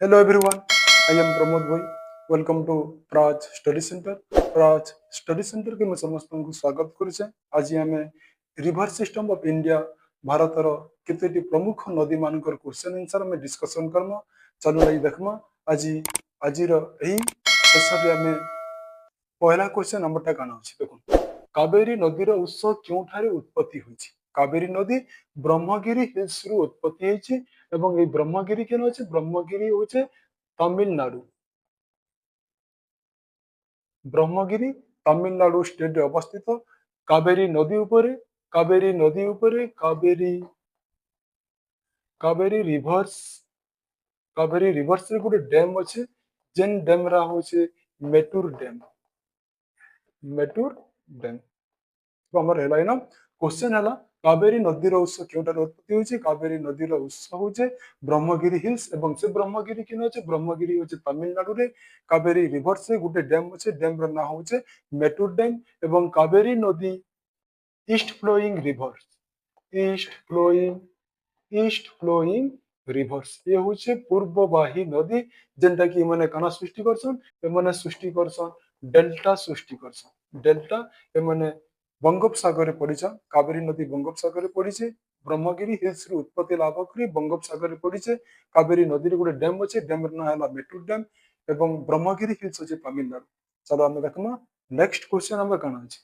Hello everyone, I am Pramod Bhai. Welcome to Praj Study Center. Praj Study Center के मैं समस्त को स्वागत करुचे। आज आमे रिवर सिस्टम ऑफ इंडिया भारतर केतेटी प्रमुख नदी मानकर क्वेश्चन आंसर में डिस्कशन करम। चलो लाइ देखमा आज आजिर एही सेशन रे आमे पहला क्वेश्चन नंबरटा काना अछि देखो। कावेरी नदीर उत्स क्योंठारे उत्पत्ति होइछि? कावेरी नदी ब्रह्मगिरी हिल्स रु उत्पत्ति होइछि एवं ए ब्रह्मगिरी केन अछि? ब्रह्मगिरी होचे तमिलनाडु। ब्रह्मगिरी तमिलनाडु स्टेट रे अवस्थित। कावेरी नदी उपरे कावेरी नदी उपरे कावेरी रिवर्स रे गोटे डैम अछि जेन डैम रा होचे मेटूर डैम। मेटूर डैम तो हमर हेला ना क्वेश्चन हला कावेरी नदीर उत्स केउटार उत्पत्ति होइछि? कावेरी नदीर उत्स होचे ब्रह्मगिरी हिल्स एवं से ब्रह्मगिरी किन होचे? ब्रह्मगिरी होचे तमिलनाडु रे। कावेरी रिवर से गुटे डैम होचे, डैम रो ना होचे मेटूर डैम एवं कावेरी नदी east flowing river east flowing east flowing rivers ये होचे पूर्ववाही नदी जेनटा कि माने काना सृष्टि करछन ए माने सृष्टि करछन डेल्टा सृष्टि करछन डेल्टा ए माने बंगोपसागर रे पड़िछन। कावेरी नदी बंगोपसागर रे पड़िछे। ब्रह्मगिरी हिल्स रे उत्पत्ति लाभ करी बंगोपसागर रे पड़िछे। कावेरी नदी रे गोटे डैम अछि, डैम रो ना हला मेटूर डैम एवं ब्रह्मगिरी हिल्स अछि तमिलनाडु। चलो हम देखमा नेक्स्ट क्वेश्चन हमर काना अछि।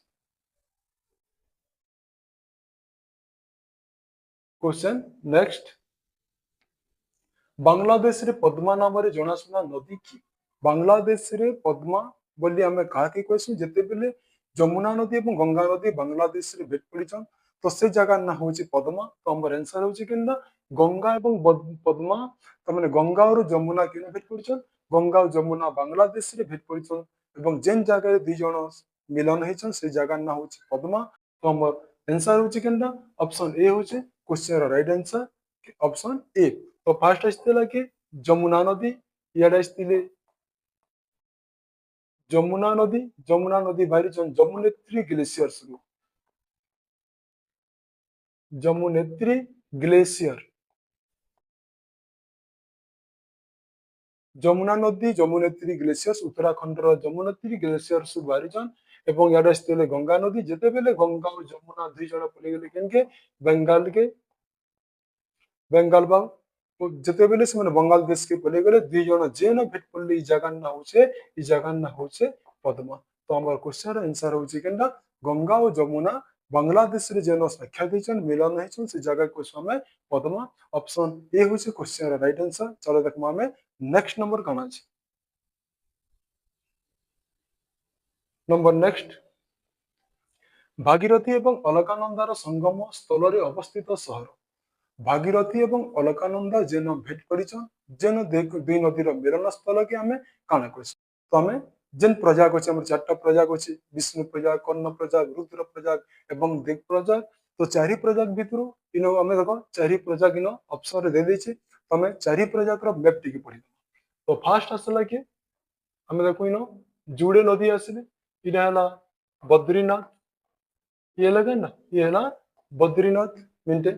क्वेश्चन नेक्स्ट बांग्लादेश रे पद्मा नाम रे जनाशुना नदी की? बांग्लादेश रे पद्मा बोली हमें कहा कि कहसु जेते बेले जमुना नदी एवं गंगा नदी बांग्लादेश रे भेट पड़िछन तो से जगह ना होची पद्मा। तो हमर आंसर होची केनदा गंगा एवं पद्मा त माने गंगा और जमुना केने भेट पड़िछन? गंगा और जमुना बांग्लादेश रे भेट पड़िछन एवं जेन जगह रे दुई जण मिलन हेछन से जगह ना होची पद्मा। तो हमर आंसर होची केनदा ऑप्शन ए होची क्वेश्चन रा राइट आंसर ऑप्शन ए। तो फास्ट आसला कि जमुना नदी इयाडे आसतिले जमुना नदी बाहरी जमुनेत्री ग्लेशियर्स रु जमुनेत्री ग्लेशियर जमुना नदी जमुनेत्री ग्लेशियर्स उत्तराखंड रो जमुनेत्री ग्लेशियर्स बाहरी एवं इयाडे आसतिले गंगा नदी जेते बेले गंगा और जमुना दुई जण पले गेले केनके बंगाल के बेंगल बा जेते बेले से बंगाल देश के पले गले दुई जण जेन भेट पड़ले ई जगह ना होचे पद्मा। तो हमर क्वेश्चन आंसर होची केनदा गंगा और जमुना बांग्लादेश रे जेन साक्षात दैछन मिलन हैछन से जगह को समय पद्मा। ऑप्शन ए होची क्वेश्चन रा राइट आंसर। चलो देखमा हमें नेक्स्ट नंबर काना छै। नंबर नेक्स्ट भागीरथी एवं अलकानंदार संगम स्थल रे अवस्थित सहर। भागीरथी एवं अलकानंदा जेन भेट पड़िछन जेन दुई नदीर मिलन स्थल के हमें काना कहसु। तो हमें जेन प्रजाक अछि हमर चारटा प्रजाक अछि विष्णु प्रजाक, कर्ण प्रजाक, रुद्र प्रजाक एवं दिग प्रजाक। तो चारि प्रजाक भितरु इनो हमें देखो चारि प्रजाक इनो ऑप्शन रे दे दैछि। तो हमें चारि प्रजाक रो मैप टिके पढि। तो फास्ट आसला कि हमें देखो इनो जुड़े नदी आसले इना हला बद्रीनाथ ये लगे ना ये हला बद्रीनाथ मिनटे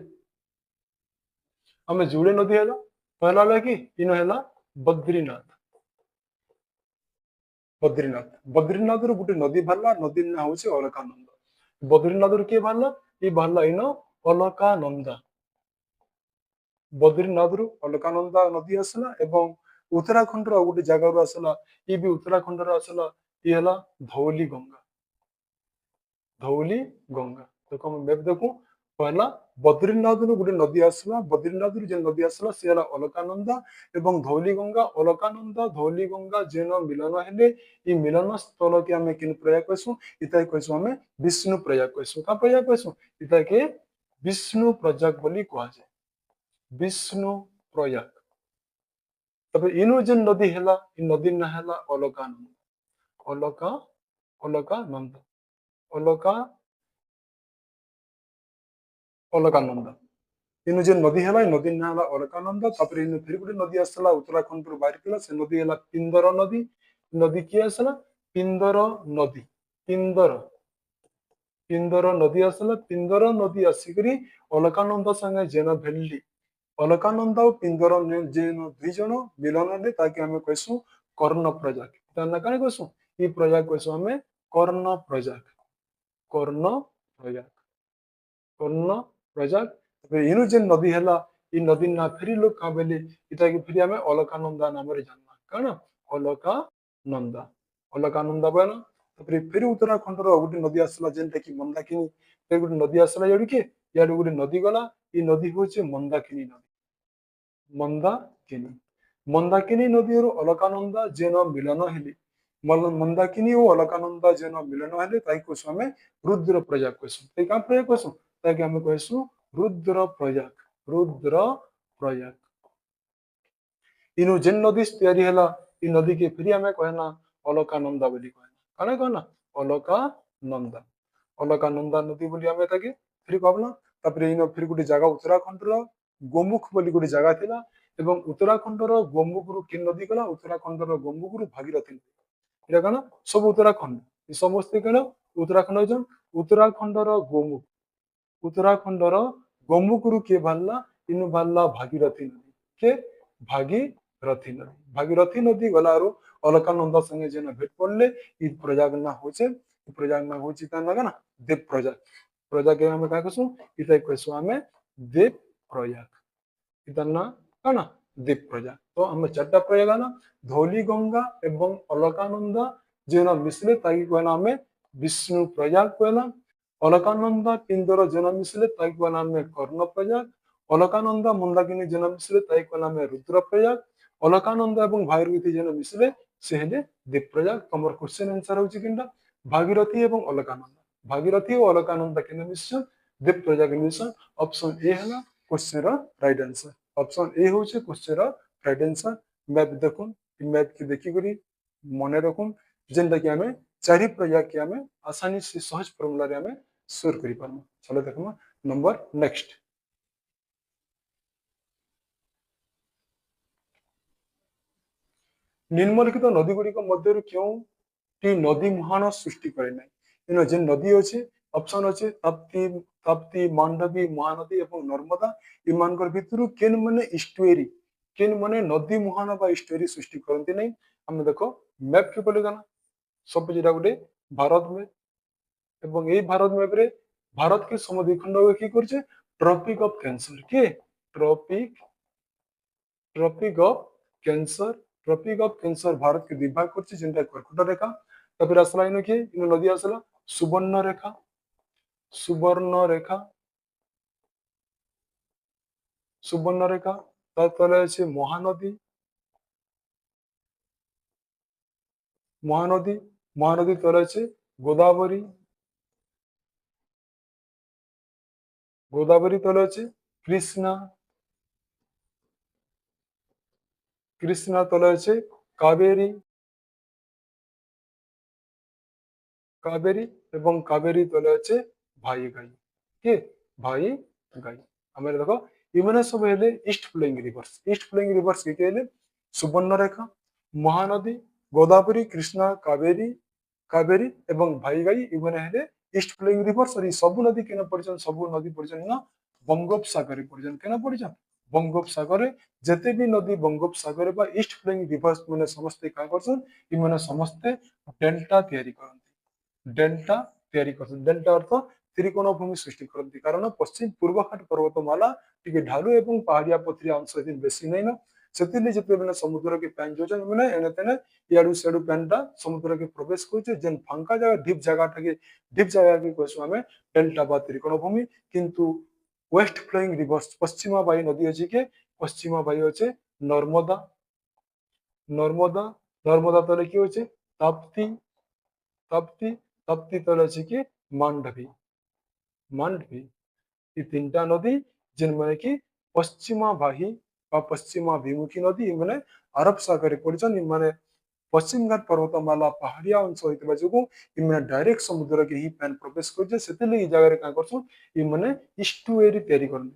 हमें जुड़े नदी है पहला लगी इन है बद्रीनाथ। बद्रीनाथ बद्रीनाथ रू गोटे नदी बाहर नदी ना हूँ अलकानंदा। बद्रीनाथ किए बाहर ये बाहर इन अलकानंदा। बद्रीनाथ रू अलकानंदा नदी आसला एवं उत्तराखंड रो गोटे जगह आसला ये भी उत्तराखंड रो आसला ये हला धौली गंगा। धौली गंगा देखो हम मैप देखू पहला बद्रीनाथ रू गोटे नदी आसला बद्रीनाथ रू जे नदी आसला से हला अलकानंदा एवं धौली गंगा। अलकानंदा धौली गंगा जेन मिलन हेले ई मिलन स्थल के हमें किन प्रयाग कहसु इता कहसु हमें विष्णु प्रयाग कहसु। का प्रयाग कहसु इता के विष्णु प्रयाग बोली कहा जाय विष्णु प्रयाग। तबे इनु जेन नदी हेला इ नदी ना हेला अलकानंदा। अलका अलकानंदा अलका अलकानंदा इनु जे नदी है नदी ना है अलकानंदा। तापर इन फिर गोटे नदी आसला उत्तराखंड रू बाहर केला से नदी है पिंदर नदी। नदी किए आसला पिंदर नदी पिंदर पिंदर नदी आसला पिंदर नदी आसिकरी अलकानंदा संगे जेन भेली अलकानंदा और पिंदर जेन दुई जन मिलन ने ताकि हमें कहसु कर्ण प्रजाक ताना काने कहसु ई प्रजाक कहसु हमें कर्ण प्रजाक कर्ण प्रजाक कर्ण प्रजाक इनु जेन नदी हैला ई नदी ना फेरी लोग का बेले इता कि फेरी हमें अलकानंदा नाम रे जानना काना अलकानंदा अलकानंदा बना तापर फेरी उत्तराखंड रो गोटे नदी आसला जेनटा कि मंदाकिनी फेरी गोटे नदी आसला याडू के याडू गोटे नदी गला ई नदी होचे मंदाकिनी नदी मंदाकिनी मंदाकिनी नदी और अलकानंदा जेन मिलन हेले मंदाकिनी और अलकानंदा जेन मिलन हेले ताई कहसु हमें रुद्र प्रजाक कहसु ताई का प्रजाक कहसु ताकि हमें कहसु रुद्र प्रयाग इनु जेन नदी तैयारी हैला इ नदी के फिर हमें कहना अलकानंदा बोली कहना काने कहना अलकानंदा अलकानंदा नदी बोली हमें ताके फिर कहना तापर इनो फिर गोटे जगह उत्तराखंड रो गोमुख बोली गोटे जगह थिला एवं उत्तराखंड रो गोमुख रु कि नदी गला उत्तराखंड रो गोमुख रु भागीरथी इरा कना सब उत्तराखंड इ समस्त कना उत्तराखंड जन उत्तराखंड रो गोमुख उत्तराखंडर गोमुखरु के भाला इनु भाला भागीरथी नदी के भागीरथी नदी गलारो अलकानंदा संगे जेना भेट पड़ले इ प्रजाग ना होचे प्रजाग ना होची ता ना देव प्रजाग प्रजाग के हमें का कहसु इते कहसु हमें देव प्रयाग इता ना काना देव प्रजाग तो हमें चारटा प्रयाग ना धौली गंगा एवं अलकानंदा जेना मिसले ताकि कहना हमें विष्णु प्रयाग कहना अलकानंदा पिंदर जन मिसले ताकि नाम में कर्ण प्रयाग अलकानंदा मंदाकिनी जन मिसले ताकि नाम में रुद्र प्रयाग अलकानंदा एवं भागीरथी जन मिसले से हेले देव प्रयाग तमर क्वेश्चन आंसर होची किंडा भागीरथी एवं अलकानंदा भागीरथी और अलकानंदा के मिशन देव प्रयाग मिशन ऑप्शन ए हला क्वेश्चन रा राइट आंसर ऑप्शन ए होचे क्वेश्चन रा राइट आंसर मैप देखुन मैप के देखि करी मने रखुन जेंटा कि हमें चारि प्रयाग के हमें आसानी से सहज फॉर्मूला रे हमें सोल्व करि पारमु चलो देखमा नंबर नेक्स्ट निम्नलिखित नदी गुड़िक मध्य क्यों टी नदी मुहान सृष्टि करे ना इन जे नदी अच्छे ऑप्शन अच्छे ताप्ती ताप्ती मांडवी महानदी एवं नर्मदा इमान भितर केन माने इस्टुएरी केन माने नदी मुहान बा इस्टुएरी सृष्टि करते नहीं हम देखो मैप के बोले गाना सब जेटा गोटे भारत में एवं ये भारत मैप रे भारत के समद्विखंड की करछे ट्रॉपिक ऑफ कैंसर के tropic tropic of cancer tropic of cancer Bharat के विभाग करछे जेंटा कर्कट रेखा तापर असला इन के इन नदी असला सुवर्ण रेखा सुवर्ण रेखा तार तले আছে महानदी महानदी महानदी तले আছে गोदावरी गोदावरी तले আছে कृष्णा कृष्णा तले আছে कावेरी कावेरी एवं कावेरी तले আছে भाई गाई के भाई गाई हमारे देखो इमने सब हेले ईस्ट फ्लोइंग रिवर्स के हेले सुवर्ण रेखा महानदी गोदावरी कृष्णा कावेरी कावेरी एवं भाई गाई इमने हेले ईस्ट फ्लोइंग रिवर्स और सब नदी केना पड़छन सब नदी पड़छन ना बंगोपसागर पड़छन केना पड़छन बंगोपसागर जते भी नदी बंगोपसागर बा ईस्ट फ्लोइंग रिवर्स माने समस्त का करछन इमने समस्त डेल्टा तयारी करन डेल्टा अर्थ त्रिकोण भूमि सृष्टि करती कारण पश्चिम पूर्व घाट पर्वतमाला टिके ढालू एवं पहाड़िया पथरिया अंश बेसी नहीं ना सेतिले जते बेले समुद्र के पैन जोजन माने एने तेने याडू सेडू पैनटा समुद्र के प्रवेश करछे जेन फांका जगह डीप जगह के कहसु हमें डेल्टा बा त्रिकोण भूमि किंतु वेस्ट फ्लोइंग रिवर्स पश्चिमा वायु नदी अछि के पश्चिमा वायु अछि नर्मदा नर्मदा नर्मदा तले की होचे ताप्ती ताप्ती ताप्ती तले अछि के मांडवी मांडवी ये तीनटा नदी जिनमें कि पश्चिमा वाही पश्चिमाभिमुखी नदी माने अरब सागर पड़छन माने पश्चिम घाट पर्वतमाला पहाड़िया अंश होइतबा जोगु इमने डायरेक्ट समुद्र के ही पैन प्रवेश करछे सेतेले ई जगह रे का करछन ई माने इस्टुएरी तयारी करन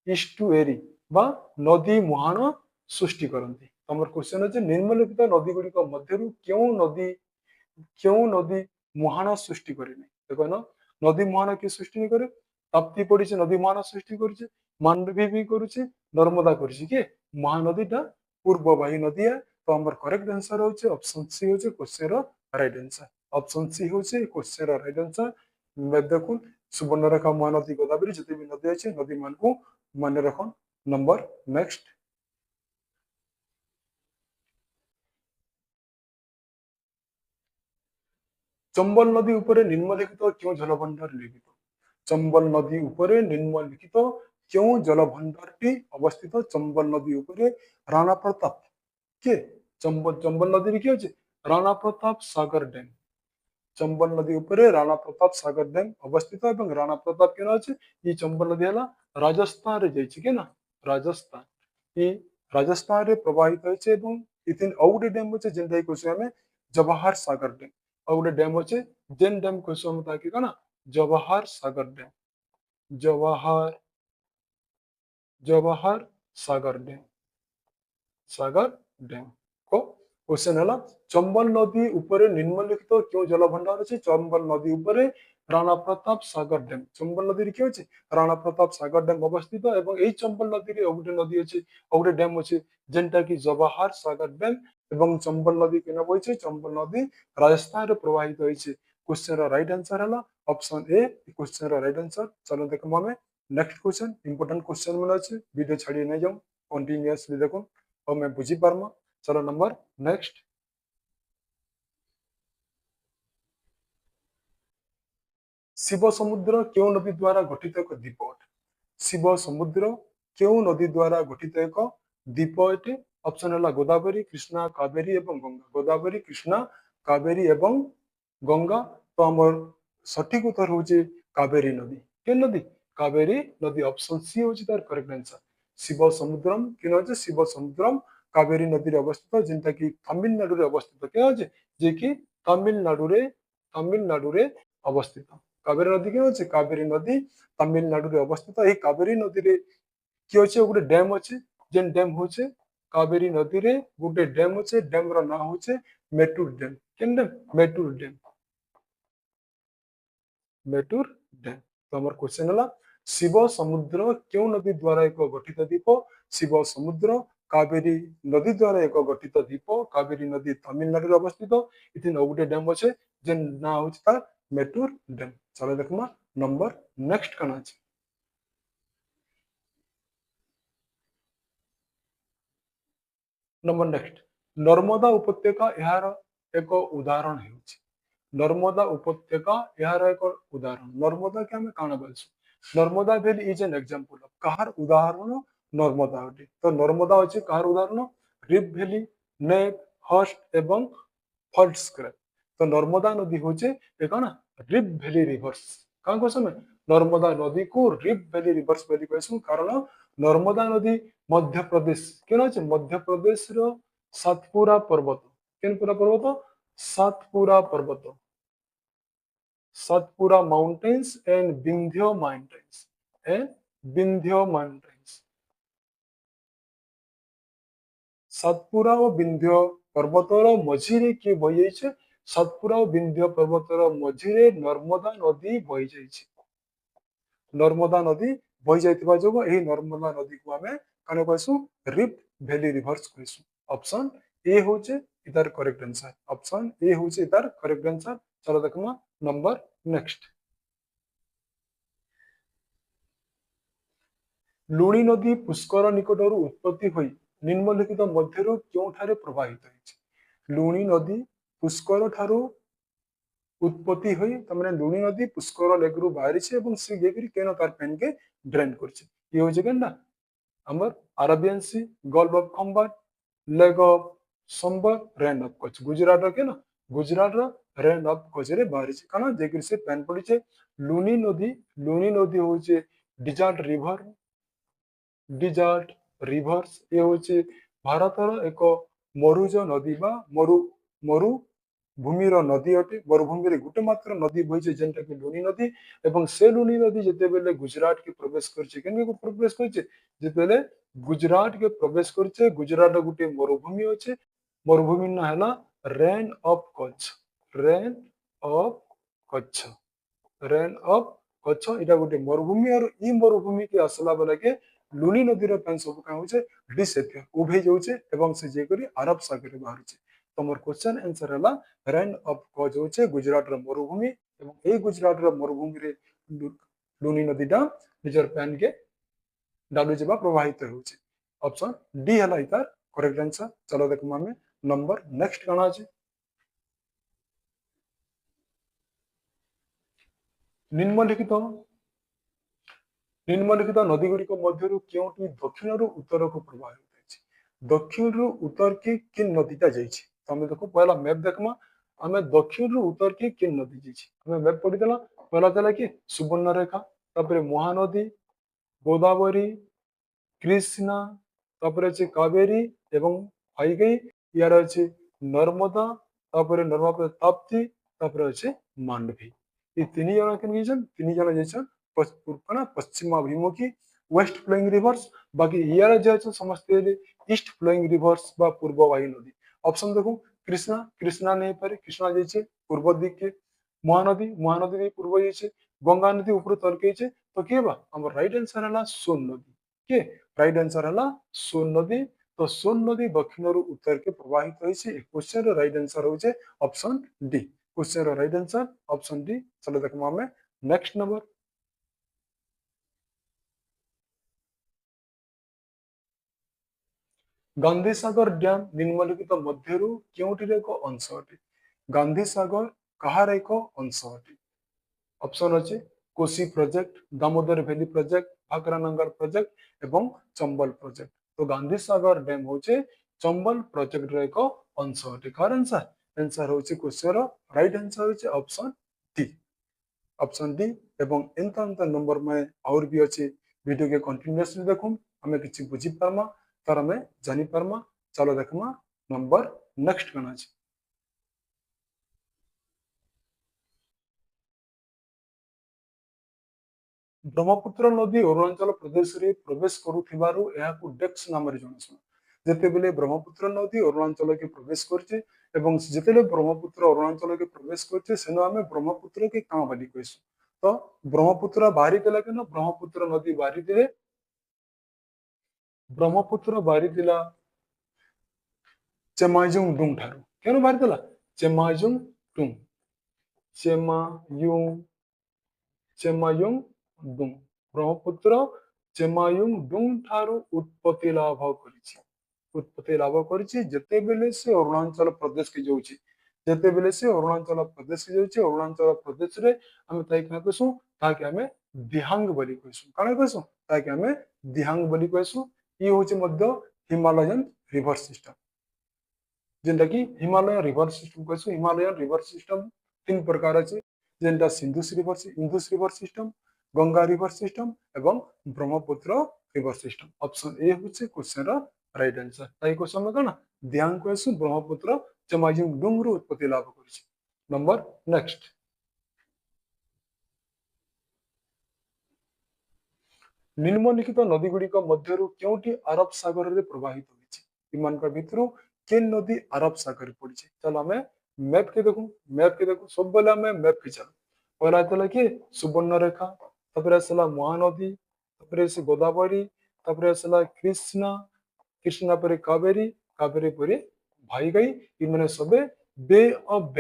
इस्टुएरी बा नदी मुहान सृष्टि करती हमर क्वेश्चन अछि निम्नलिखित नदी गुडी को मध्यरु क्यों नदी मुहान सृष्टि करे नै देखो ना नदी मुहान के सृष्टि नहीं करे ताप्ती पड़ी नदी मुहान सृष्टि करछे मांडवी भी करुचे नर्मदा करुचे के महानदीटा पूर्ववाही नदी है। तो हमर करेक्ट आंसर होचे ऑप्शन सी होचे क्वेश्चन रो राइट आंसर। ऑप्शन सी होचे क्वेश्चन रो राइट आंसर। देखुन सुवर्णरेखा महानदी गोदावरी जते भी नदी अछि नदी मान को माने रखन। नंबर नेक्स्ट चंबल नदी उपरे निम्नलिखित क्यों जलभंडार निर्मित? चंबल नदी उपरे निम्नलिखित क्यों जलभंडारटी अवस्थित? चंबल नदी उपरे राणा प्रताप के चंबल चंबल नदी रे कि अछि राणा प्रताप सागर डैम। चंबल नदी उपरे राणा प्रताप सागर डैम अवस्थित एवं राणा प्रताप केना अछि ई चंबल नदी हला राजस्थान रे जाइछि के ना राजस्थान ई राजस्थान रे प्रवाहित होइछे एवं इथिन औडे डैम अछि जेनटा कोसे हमें जवाहर सागर डैम औडे डैम अछि जेन डैम कोसे हम ताकि कना जवाहर सागर डैम जवाहर जवाहर सागर डैम सागर डैम को क्वेश्चन है चंबल नदी उपरे निम्नलिखित क्यों जलभंडार अछि? चंबल नदी उपरे राणा प्रताप सागर डैम चंबल नदी रे कि अछि राणा प्रताप सागर डैम अवस्थित एवं एई चंबल नदी रे औगुटे नदी अछि औगुटे डैम अछि जेनटा कि जवाहर सागर डैम एवं चंबल नदी केना बहिছে चंबल नदी राजस्थान रे प्रवाहित होइছে। क्वेश्चन रो राइट आंसर हला ऑप्शन ए क्वेश्चन रो राइट आंसर। चलो देखम हमें नेक्स्ट क्वेश्चन इंपोर्टेंट क्वेश्चन मन अछि वीडियो छाड़ी नै जाऊ कंटीन्यूअसली देखो और मैं बुझी पारमा। चलो नंबर नेक्स्ट शिव समुद्र क्यों नदी द्वारा गठित एक द्वीप अटे? शिव समुद्र क्यों नदी द्वारा गठित एक द्वीप अटे? ऑप्शन है गोदावरी कृष्णा कावेरी एवं गंगा गोदावरी कृष्णा कावेरी एवं गंगा। तो हमर सठिक उत्तर होचे कावेरी नदी के नदी कावेरी नदी ऑप्शन सी होचे तार करेक्ट आंसर। शिव समुद्रम कि होचे शिव समुद्रम कावेरी नदी रे अवस्थित जेनटा कि तमिलनाडु रे अवस्थित के होचे जे कि तमिलनाडु रे अवस्थित कावेरी नदी के होचे कावेरी नदी तमिलनाडु रे अवस्थित। एही कावेरी नदी रे कि होचे गोटे डैम होचे जेन डैम होचे कावेरी नदी रे गोटे डैम होचे डैम रो नाम होचे Mettur dam Ken dam Mettur dam Mettur dam. तो हमर क्वेश्चन हला शिव समुद्र क्यों नदी द्वारा एक गठित द्वीप? शिव समुद्र कावेरी नदी द्वारा एक गठित द्वीप कावेरी नदी तमिलनाडु रे अवस्थित इथिन गोटे डैम होचे जेन ना होचे तार मेटूर डैम। चलो देखमा नंबर नेक्स्ट कना अछि नंबर नेक्स्ट नर्मदा उपत्यका यार एक उदाहरण हेउछि नर्मदा उपत्यका यार एक उदाहरण नर्मदा के हमें काना बोलछु Narmada valley is an example of कहार उदाहरण नर्मदा अटे। तो नर्मदा होछि कहार उदाहरण रिफ वैली नेक हस्ट एवं फॉल्ट स्क्रैप। तो नर्मदा नदी होचे एक ना रिफ वैली रिवर्स का कहसम नर्मदा नदी को रिफ वैली रिवर्स वैली कहसु कारण नर्मदा नदी मध्य प्रदेश केन अछि मध्य प्रदेश रो सातपुरा पर्वत केन पूरा पर्वत Satpura mountains and Vindhya mountains Satpura और विंध्य पर्वतर मझिरे किए बहि जाइछे सातपुरा और विंध्य पर्वतर मझिरे नर्मदा नदी बहि जाइछे नर्मदा नदी बहि जाइतिबा जोगो एही नर्मदा नदी को हमें काने कहसु रिफ्ट वैली रिवर्स कहसु। ऑप्शन ए होचे इधर करेक्ट आंसर ऑप्शन ए होचे इधर करेक्ट आंसर। चलो देखमा नंबर नेक्स्ट लुणी नदी पुष्कर निकटरू उत्पत्ति होई निम्नलिखित मध्यरु क्योंठारे प्रवाहित होइछे लुणी नदी पुष्कर ठारू उत्पत्ति होई तमने लुणी नदी पुष्कर लेगरु बाहरी छे एवं से गेगिरी केनो तार पेन के ड्रेन करछे ये होजे केनडा हमर Arabian sea gulf of Khambhat lake of Sambhar Rann of Kutch Gujarat रो केना गुजरात रो रेन ऑफ कच्छ रे बाहरी छे काना जेगिरी से पेन पड़ी छे लुणी नदी होचे डिजार्ट रिभर्स ये होचे भारतर एक मरुज नदी बा मरु भूमि नदी अटे मरुभूमि गोटे मात्र नदी बहिছে जेनटा कि लुनी नदी एवं से लुनी नदी जेते बेले गुजरात के प्रवेश करছে केन को प्रवेश करছে जेते बेले गुजरात के प्रवेश करছে गुजरात गोटे मरुभूमि अछि मरुभूमि ना हला rain of Kutch rain of Kutch rain of Kutch इटा गोटे मरुभूमि और ई मरुभूमि के असला बेले के लुनी नदीर पानी सब क्या होचे डिसेपियर उभे जाउचे एवं से जेकरी अरब सागर रे बाहरुचे तमर क्वेश्चन आंसर हला रेन ऑफ कज होचे गुजरात र मरुभूमि एवं ए गुजरात र मरुभूमि रे लुनी नदीटा निजर पैन के डालू जेबा प्रवाहित होचे ऑप्शन डी हला इतार करेक्ट आंसर चलो देखो हमें नंबर नेक्स्ट काना अछि निम्नलिखित निम्नलिखित नदी गुड़िक मध्य क्योंटी दक्षिण रु उत्तर को प्रवाहित होइछि दक्षिण रु उत्तर की किन नदीटा जाइछि तो हमें देखो पहला मैप देखमा हमें दक्षिण रु उत्तर की किन नदी जाइछि हमें मैप पढ़ी देला पहला देला कि सुवर्णरेखा तापरे महानदी गोदावरी कृष्णा तापरे अछि कावेरी एवं हाईगई यार अछि नर्मदा तापरे नर्मदा ताप्ती तापरे अछि मांडवी ये तीन जन के जन तीन जन जैसन पश्चिमाभिमुखी वेस्ट फ्लोइंग रिवर्स बाकी यार जे अछि समस्त ईस्ट फ्लोइंग रिवर्स बा पूर्ववाही नदी ऑप्शन देखो कृष्णा कृष्णा नहीं पारे कृष्णा जैसे पूर्व दिक के महानदी महानदी भी पूर्व जैसे गंगा नदी ऊपर तल के तो के बा हमर राइट आंसर हला सोन नदी के राइट आंसर हला सोन नदी तो सोन नदी दक्षिण रु उत्तर के प्रवाहित होइছে क्वेश्चन रो राइट आंसर होचे ऑप्शन डी क्वेश्चन रो राइट आंसर ऑप्शन डी चलो देखो हमें next number Gandhi Sagar dam निम्नलिखित मध्यरु केउटिर एक अंश अटे गांधी सागर कहार एक अंश अटे ऑप्शन अच्छे Kosi project Damodar valley project Bhakra Nangal project एवं चंबल प्रोजेक्ट तो गांधी सागर डैम होचे चंबल प्रोजेक्ट रो एक अंश अटे कार आंसर आंसर होचे क्वेश्चन रो राइट आंसर होचे ऑप्शन डी एवं एंता एंता नंबर में और भी अच्छे वीडियो के कंटिन्यूअसली देखुम हमें किछि बुझी पारमा तार हमें जानी पारमा चलो देखमा नंबर नेक्स्ट कना छै ब्रह्मपुत्र नदी अरुणाचल प्रदेश रे प्रवेश करुथिबारु एहाकु डेक्स नाम रे जणासु जेतेबेले ब्रह्मपुत्र नदी अरुणाचल के प्रवेश करचे एवं जेतेले ब्रह्मपुत्र अरुणाचल के प्रवेश करचे सेनो हमें ब्रह्मपुत्र के कां बाली कहसु तो ब्रह्मपुत्र बारी देला केन ब्रह्मपुत्र नदी बारी दिले ब्रह्मपुत्र बारी दिला चेमायुंग डुंग ठारू केन बारी देला चेमायुंग डुंग चेमायुंग चेमायुंग डुंग ब्रह्मपुत्र चेमायुंग डुंग ठारू उत्पत्ति लाभ करिछि उत्पत्ति लाभ करिछि जेतेबेले से अरुणाचल प्रदेश के जाउछि जेतेबेले से अरुणाचल प्रदेश के जाउछि अरुणाचल प्रदेश रे हम ताई का कहसु ताकि हमें दिहांग बोली कहसु काना कहसु ताकि हमें दिहांग बोली कहसु ई होछि मध्य हिमालयन रिवर सिस्टम जेंटा कि हिमालय रिवर सिस्टम कहसु हिमालयन रिवर सिस्टम तीन प्रकार अछि जेंटा Indus river system Ganga river system एवं Brahmaputra river system option A होछि क्वेश्चन रा राइट आंसर ताई क्वेश्चन में कना ध्यान कहसु ब्रह्मपुत्र चमायुंग डुंग रु उत्पत्ति लाभ करिछि नंबर नेक्स्ट निम्नलिखित नदी गुड़िक मध्यरु क्योंटी अरब सागर रे प्रवाहित होइछि इमानक भितरु केन नदी अरब सागर पड़िछि चलो हमें मैप के देखो सब बेले हमें मैप के चलो पहला तला कि सुवर्णरेखा तापर आसला महानदी तापर से गोदावरी तापर आसला कृष्णा कृष्णा पर कावेरी कावेरी पर भाईगाई इ माने सबे बे ऑफ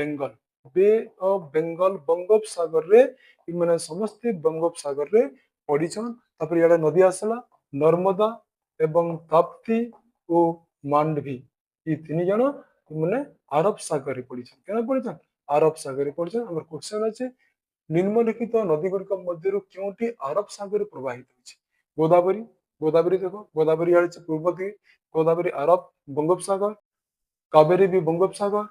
बेंगल बंगोपसागर रे इ माने समस्त बंगोपसागर रे पड़िछन तापर याडे नदी आसला नर्मदा एवं ताप्ती और मांडवी ये तीन जन माने अरब सागर रे पड़िछन केना पड़िछन अरब सागर रे पड़िछन हमर क्वेश्चन अछि निम्नलिखित नदी गुड़िक मध्यरु क्योंटी अरब सागर प्रवाहित होइछि गोदावरी गोदावरी देखो गोदावरी याडे छै पूर्व दिके गोदावरी अरब बंगोपसागर कावेरी भी बंगोपसागर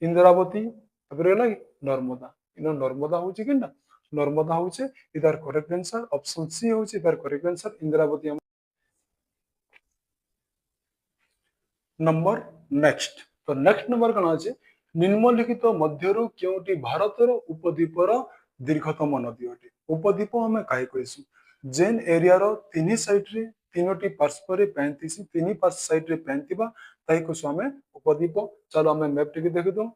इंद्रावती तापर गेला नर्मदा इन नर्मदा होछि किना नर्मदा होछि इधर करेक्ट आंसर ऑप्शन सी होछि इधर correct answer Indravati number next तो नेक्स्ट नंबर कना अछि निम्नलिखित मध्यरु केउटी भारतर उपद्वीपर दीर्घतम नदी अटे उपद्वीप हमें काहे कहसु जेन एरिया रो तीन साइड रे तीनोटी पार्श्व रे पैंतीसी तीन पार्श्व साइड रे पैंतिबा ताई कहसु हमें उपद्वीप चलो हमें मैप टिके देखि दो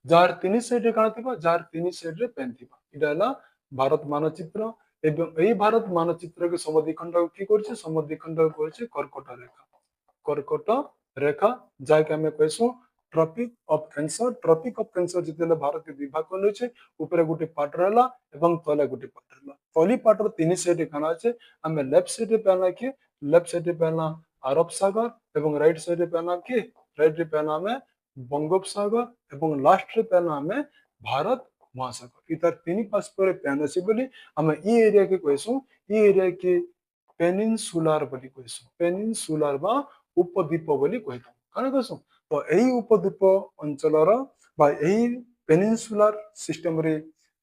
जार तीन साइड रे काना थिबा जार तीन साइड रे पेन थिबा इडा हला भारत मानचित्र एवं यही भारत मानचित्र के समद्विखंड की करछे समद्विखंड करछे कर्कट रेखा कर्कट रेखा जाके हमें कहसु ट्रॉपिक ऑफ कैंसर जितेले भारत के विभाग कर ऊपर गोटे पार्ट रहला एवं तले गोटे पार्ट रहला तली पार्ट रो तीन साइड काना আছে हमें लेफ्ट साइड पे आना कि लेफ्ट साइड पे आना अरब सागर एवं राइट साइड पे आना कि राइट पे आना हमें बंगोपसागर एवं लास्ट रे पे आना हमें भारत महासागर इतर तीन पास पर प्यान अछि बोली हमें ई एरिया के कहसु ई एरिया के पेनिनसुलार बोली कहसु पेनिनसुलार बा उपद्वीप बोली कहता काना कहसु तो यही उपद्वीप अंचलर बा यही पेनिनसुलार सिस्टम रे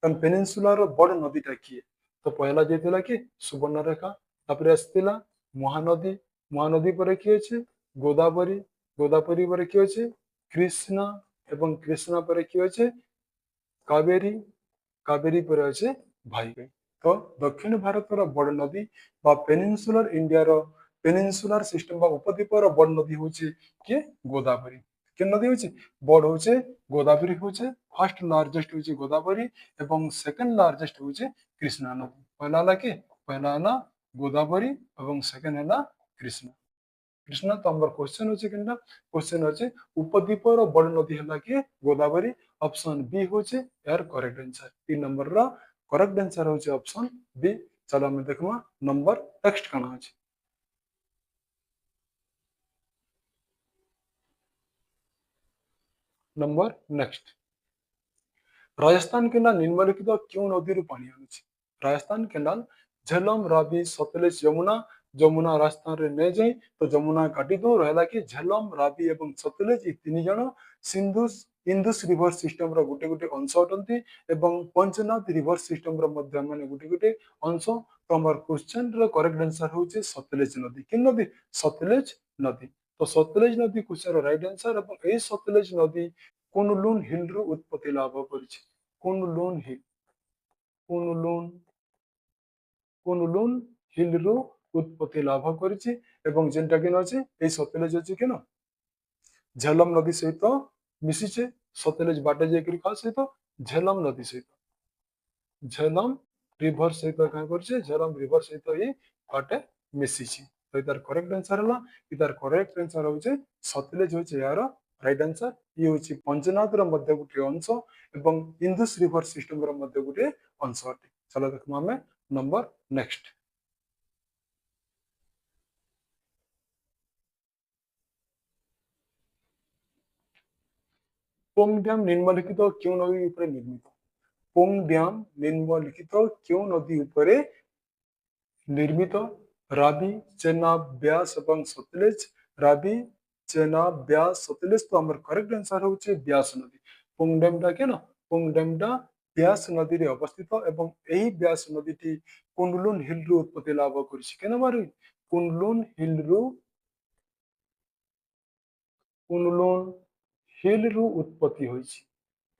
पेनिनसुलार बड़ नदीटा किए तो पहला जेतिला कि सुवर्णरेखा तापर आसतिला महानदी महानदी पर किए अछि गोदावरी गोदावरी पर किए अछि कृष्णा एवं कृष्णा पर किए अछि कावेरी कावेरी पर अछि भाईगई तो दक्षिण भारत बड़ नदी बा पेनिनसुलर इंडिया रो पेनिनसुलर सिस्टम बा उपद्वीप रो बड़ नदी होची के गोदावरी के नदी होची बड़ होचे गोदावरी होचे फर्स्ट लार्जेस्ट होची गोदावरी एवं सेकंड लार्जेस्ट होची कृष्णा नदी पहला ला के पहला ना गोदावरी एवं सेकंड है ना कृष्णा कृष्णा तो हमर क्वेश्चन होचे केनटा क्वेश्चन होचे उपद्वीप रो बड़ नदी हला के गोदावरी ऑप्शन बी होचे यार करेक्ट आंसर 3 नंबर रो करेक्ट आंसर होचे ऑप्शन बी चलो हम देखमा नंबर नेक्स्ट कना अछि नंबर नेक्स्ट राजस्थान केनाल निम्नलिखित क्यों नदी पानी आनुछि राजस्थान केनाल झेलम रावी सतलेज यमुना जमुना राजस्थान रे नै जाई तो जमुना काटी दो रहला कि झेलम रावी एवं सतलेज ई तीन जण सिंधु इंदुस रिवर सिस्टम रो गुटे गुटे अंश अटंती एवं पंचनाद रिवर सिस्टम रो मध्य माने गुटे गुटे अंश तो हमर क्वेश्चन रो करेक्ट आंसर होचे सतलेज नदी कि नदी सतलेज नदी तो सतलेज नदी क्वेश्चन रो राइट आंसर एवं ए सतलेज नदी कुनलुन हिल रो उत्पत्ति लाभ करिछि कुनलुन हिल कुनलुन कुनलुन हिल रो उत्पत्ति लाभ करिछि एवं जेनटा कि अछि ए सतलेज अछि केन झेलम नदी सहित मिसिछे सतलेज बाटे जेकरी खा सहित झेलम नदी सहित झेलम रिवर सहित का करछे झेलम रिवर सहित ही बाटे मिसिछि तो इधर करेक्ट आंसर हला इधर करेक्ट आंसर होचे सतलेज होचे यार राइट आंसर ये होची पंचनाद रो मध्य गुटे अंश एवं इंदुस रिवर सिस्टम रो मध्य गुटे अंश अटे चलो देखमा हमें नंबर नेक्स्ट पोंग डैम निम्नलिखित क्यों नदी ऊपर निर्मित पोंग डैम निम्नलिखित क्यों नदी ऊपर निर्मित रावी चेनाब ब्यास एवं सतलेज रावी चेनाब ब्यास सतलेज तो हमर करेक्ट आंसर होचे ब्यास नदी पोंग डैम टा के ना पोंग डैम टा ब्यास नदी रे अवस्थित एवं एही ब्यास नदीटी कुंडलुन हिल रु उत्पत्ति लाभ करिछि केना मारे कुंडलुन हिल रु उत्पत्ति होइछि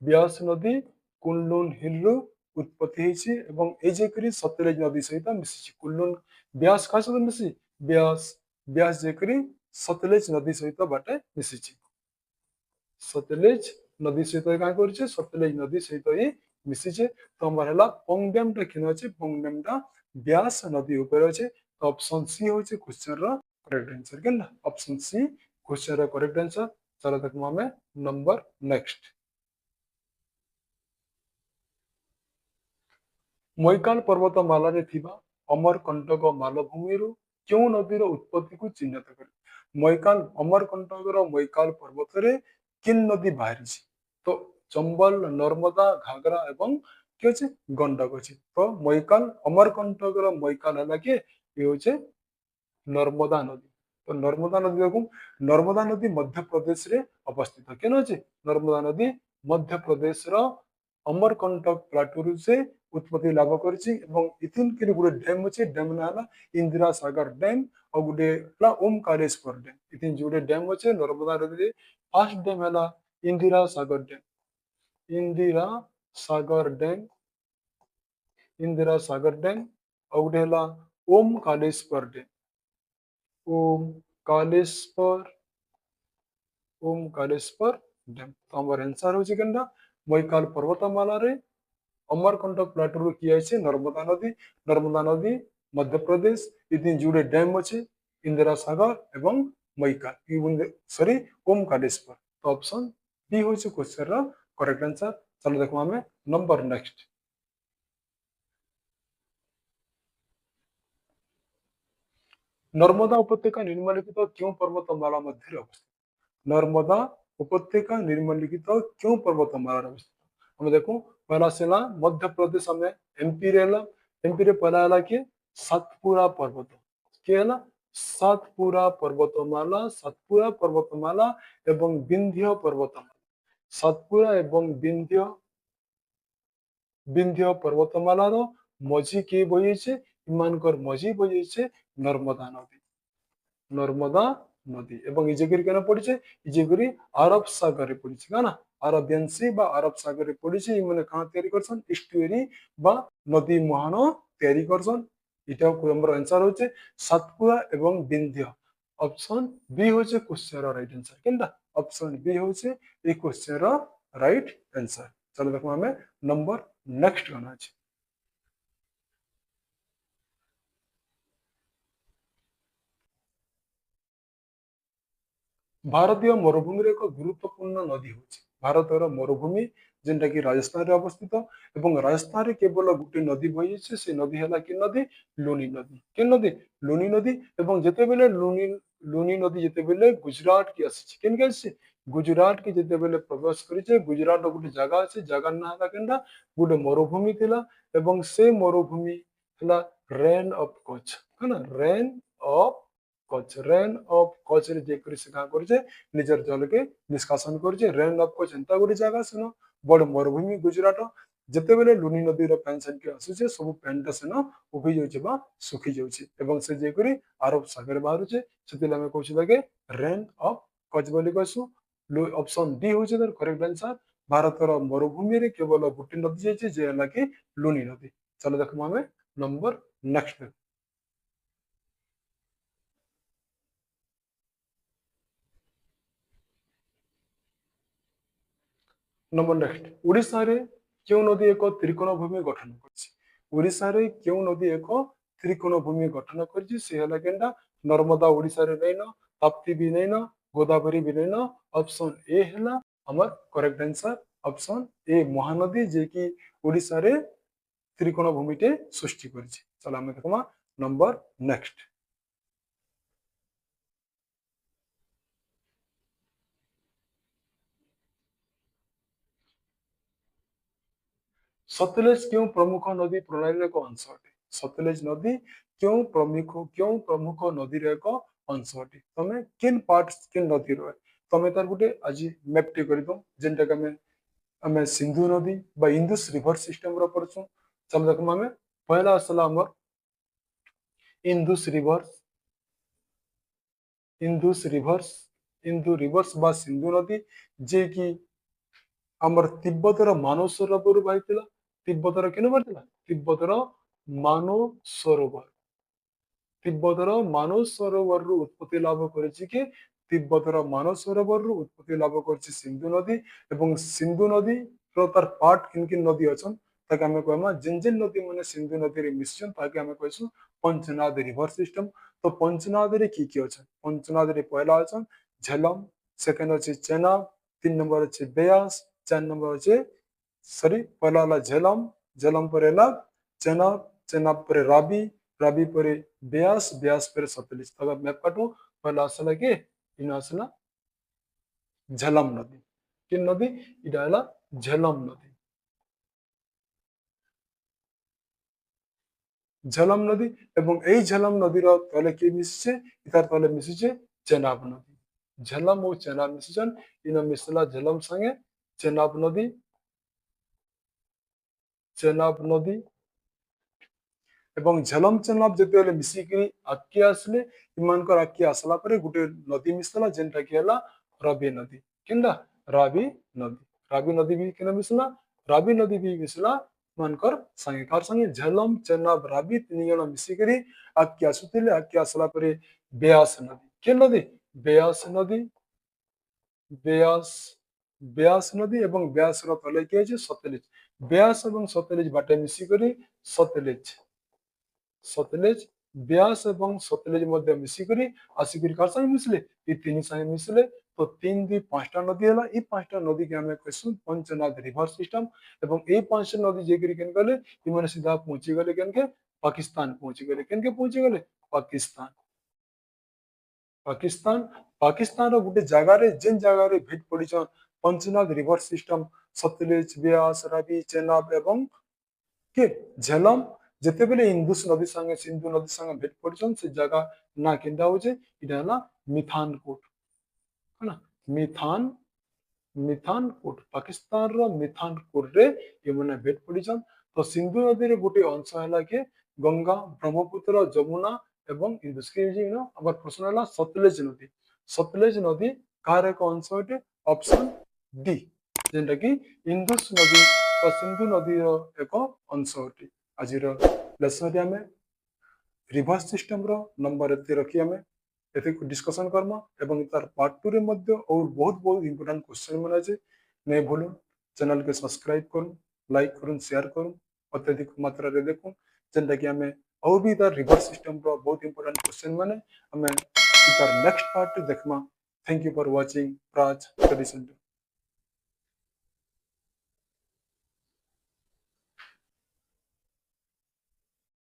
ब्यास नदी कुनलुन हिल रु उत्पत्ति होइछि एवं ए जे करी सतलेज नदी सहित मिसिछि कुनलुन ब्यास का सहित मिसि ब्यास ब्यास जे करी सतलेज नदी सहित बाटे मिसिछि सतलेज नदी सहित का करछि सतलेज नदी सहित ही मिसिछे तो हमर हला पोंग डैम टा किन अछि पोंग डैम टा ब्यास नदी ऊपर अछि तो ऑप्शन सी होछि क्वेश्चन रो करेक्ट आंसर केना ऑप्शन सी क्वेश्चन रो करेक्ट आंसर चलो देखमा हमें नंबर नेक्स्ट मैकाल पर्वतमाला रे थिबा अमरकंटक मालभूमि रु क्यों नदीर उत्पत्ति को चिन्हित करे मैकाल अमरकंटक मैकाल पर्वत रे किन नदी बाहरी तो चंबल नर्मदा घाघरा एवं कि अछि गंडक अछि तो मैकाल अमरकंटक मैकाल हला के ये होचे नर्मदा नदी तो नर्मदा नदी देखो नर्मदा नदी मध्य प्रदेश रे अवस्थित केन अछि नर्मदा नदी मध्य प्रदेश रो अमरकंटक प्लाटू से उत्पत्ति लाभ करिछि एवं इथिन के गुटे डैम अछि डैम ना हला इंदिरा सागर डैम और गुटे हला ओमकारेश्वर डैम इथिन जुड़े डैम अछि नर्मदा नदी रे फर्स्ट डैम हला इंदिरा सागर डैम इंदिरा सागर डैम और गुटे हला ओमकारेश्वर डैम ओमकारेश्वर ओमकारेश्वर डैम तो हमर आंसर होछि केनटा मैकाल पर्वतमाला रे अमरकंटक प्लाटू रू किए आइछे नर्मदा नदी मध्य प्रदेश इतनी जुड़े डैम अच्छे इंदिरा सागर एवं मैका सॉरी ओमकारेश्वर तो ऑप्शन बी होचे क्वेश्चन रा करेक्ट आंसर। चलो देखो हमें नंबर नेक्स्ट। नर्मदा उपत्यका निम्नलिखित क्यों पर्वतमाला मध्य अवस्थित? नर्मदा उपत्यका निम्नलिखित क्यों पर्वतमाला अवस्थित? हमें देखो पहला सेला मध्य प्रदेश में एमपी रेला एमपी रे पहला हला कि सातपुरा पर्वत के हला सातपुरा पर्वतमाला एवं विंध्य पर्वतमाला सातपुरा एवं विंध्य विंध्य पर्वतमाला रो मझी के बही छे इमानकर मझी बही छे नर्मदा नदी नर्मदा नदी एवं इजेगिरी केना पड़ी इजेगिरी अरब सागर रे पड़ी ना अरबियन सी बा अरब सागर रे पड़ी इमाने कहां तयारी करसन इस्टुएरी बा नदी मुहान तयारी करसन इटा को हमर आंसर होचे सातपुरा एवं विंध्य ऑप्शन बी होचे क्वेश्चन रा राइट आंसर केनटा ऑप्शन बी होचे ए क्वेश्चन रा राइट आंसर। चलो देखो हमें नंबर नेक्स्ट करना है। भारतीय मरुभूमि एक गुरुत्वपूर्ण नदी हूँ भारतर मरुभूमि जेनटा कि राजस्थान रे अवस्थित एवं राजस्थान रे केवल गोटे नदी बही से नदी है कि नदी लुनी नदी के नदी लुनी नदी एवं जिते बेले लुनी नदी जिते बेले गुजरात की आसी केन के आसी गुजरात के जिते बेले प्रवेश करिছে गुजरात गोटे जगह আছে जगह ना हला केनडा गोटे मरुभूमि थिला एवं से मरुभूमि हला रेन ऑफ कच्छ है ना rain of Kutch rain of Kutch रे जे करी से का करजे निजर जल के निष्कासन करजे रेन ऑफ कच्छ एंता गोटे जगह सेन बड़ मरुभूमि गुजरात जिते बेले लुनी नदी रो पैन साइड के आसुचे सब पैनटा सेन उभी जाउचे बा सुखी जाउचे एवं से जे करी अरब सागर बाहरुचे सेतिला में कहउछि लागे रेन ऑफ कच्छ बोली कहसु ऑप्शन डी होचे दर करेक्ट आंसर भारतर मरुभूमि रे केवल गोटे नदी जाइছে जे हला कि लुनी नदी। चलो देखो हमें number next number next Odisha रे क्यों नदी एक त्रिकोण भूमि गठन करछि ओडिशा रे क्यों नदी एक त्रिकोण भूमि गठन करछि से हला केनडा नर्मदा ओडिशा रे नैन ताप्ती भी नैन गोदावरी भी नैन ऑप्शन ए हला हमर correct answer option A Mahanadi जे कि ओडिशा रे त्रिकोण भूमि टे सृष्टि करछि। चलो हम देखमा नंबर नेक्स्ट। सतलेज क्यों प्रमुख नदी प्रणाली एक अंश अटे सतलेज नदी क्यों प्रमुख नदी एक अंश अटे तमे किन पार्ट किन नदी रो तमे तार गुटे आज मैप टे करि दो जेनटा के हमें सिंधु नदी बा इंदुस रिवर सिस्टम रो पड़छो। चल देखम हमें पहला असला हमर Indus river Indus reverse Indu reverse बा सिंधु नदी जे कि आमर तिब्बतर मानव सरोवर बाहिथिला तिब्बतर केन बाहिथिला तिब्बतर मानव सरोवर तिब्बतर मानव सरोवर रु उत्पत्ति लाभ करिछि कि तिब्बतर मानव सरोवर रु उत्पत्ति लाभ करिछि सिंधु नदी एवं सिंधु नदी रो तार पार्ट किन किन नदी अछन ताके हमें कहमा जिन जिन नदी माने सिंधु नदी रे मिशन ताके हमें कहसु पंचनाद रिवर सिस्टम तो पंचनाद रे की अछन पंचनाद रे पहला अछन झेलम सेकंड अछि चेनाब तीन नंबर अछि बेयास चार नंबर अछि सॉरी पहला वाला झेलम झेलम पर एला चेनाब चेनाब पर राबी राबी पर ब्यास ब्यास पर सतलज तब मैप काटू पहला असला के इन असला झेलम नदी किन नदी इटा हला झेलम नदी झेलम नदी एवं एई झेलम नदी रो तले के मिसছে इतार तले मिसছে चेनाब नदी झेलम और चेनाब मिसछन इन मिसला झेलम संगे चेनाब नदी एवं झेलम चेनाब जते बेले मिसिकी आके आसले इमानकर आके आसला परे गुटे नदी मिसला जेनटा कि हला रवि नदी किंदा रावी नदी भी केना मिसला रावी नदी भी मिसला मानकर संगे कार संगे झेलम चेनाब रावी तीन जण मिसिकरी आके आसुतिले आके आसला परे ब्यास नदी के नदी ब्यास नदी ब्यास ब्यास नदी एवं ब्यास रो तले के जे सतलज ବ୍ୟାସ ଏବଂ ସତଲେଜ ବାଟେ ମିଶିକରି ସତଲେଜ ସତଲେଜ ବ୍ୟାସ ଏବଂ ସତଲେଜ ମଧ୍ୟ ମିଶିକରି ଆସିକରି କାହାର ସାଙ୍ଗେ ମିଶିଲେ ଏ ତିନି ସାଙ୍ଗେ ମିଶିଲେ ତ 3 2 5ଟା ନଦୀ ହେଲା ଏ 5ଟା ନଦୀ କି ଆମେ କହିସୁଁ ପଞ୍ଚନାଦ ରିଭର ସିଷ୍ଟମ ଏବଂ এই 5টা ନଦୀ ଯାଇକରି କେନ୍ ଗଲେ ଏମାନେ ସିଧା ପହଞ୍ଚି ଗଲେ କେନକେ ପାକିସ୍ତାନ ପହଞ୍ଚି ଗଲେ କେନକେ ପହଞ୍ଚି ଗଲେ ପାକିସ୍ତାନ ପାକିସ୍ତାନ ପାକିସ୍ତାନର ଗୋଟେ ଜାଗାରେ ଯେନ୍ ଜାଗାରେ ଭିଟ ପଡିଛନ୍ ପଞ୍ଚନାଦ ରିଭର ସିଷ୍ଟମ ସତଲେଜ ବ୍ୟାସ ରାବି ଚେନାବ ଏବଂ के झेलम ଯେତେବେଳେ ଇନ୍ଦୁସ ନଦୀ ସାଙ୍ଗେ ସିନ୍ଧୁ ନଦୀ ସାଙ୍ଗେ ଭେଟ ପଡିଛନ୍ ସେ ଜାଗା ନା କେନ୍ତା ହଉଛି ଏଇଟା ହେଲା ମିଥାନକୋଟ ହେଲା ମିଥାନ ମିଥାନକୋଟ ପାକିସ୍ତାନର ମିଥାନକୋଟରେ ଏମାନେ ଭେଟ ପଡିଛନ୍ ତ ସିନ୍ଧୁ ନଦୀର ଗୋଟେ ଅଂଶ ହେଲା କି ଗଙ୍ଗା ବ୍ରହ୍ମପୁତ୍ର ଯମୁନା ଏବଂ ଇନ୍ଦୁସ ଆମର ପ୍ରଶ୍ନ ହେଲା ସତଲେଜ ନଦୀ କାହାର ଏକ ଅଂଶ ଅଟେ ଅପସନ ଡି ଯେନ୍ଟା କି ଇନ୍ଦୁସ ନଦୀ ବା ସିନ୍ଧୁ ନଦୀର ଏକ ଅଂଶ ଅଟେ ଆଜିର ଲେସନରେ ଆମେ ରିଭର ସିଷ୍ଟମର ନମ୍ବର ଏତେ ରଖି ଆମେ ଏତିକି डिस्कशन करमा एवं तार पार्ट 2 रे मध्य और बहुत बहुत इंपोर्टेंट क्वेश्चन मन আছে नहीं भूलूं चैनल के सब्सक्राइब करूं लाइक करूं शेयर करूं अत्यधिक मात्रा रे देखूं जेंटा कि हमें और भी तार रिवर सिस्टम रो बहुत इंपोर्टेंट क्वेश्चन माने हमें तार नेक्स्ट पार्ट देखमा thank you for watching Praj study centre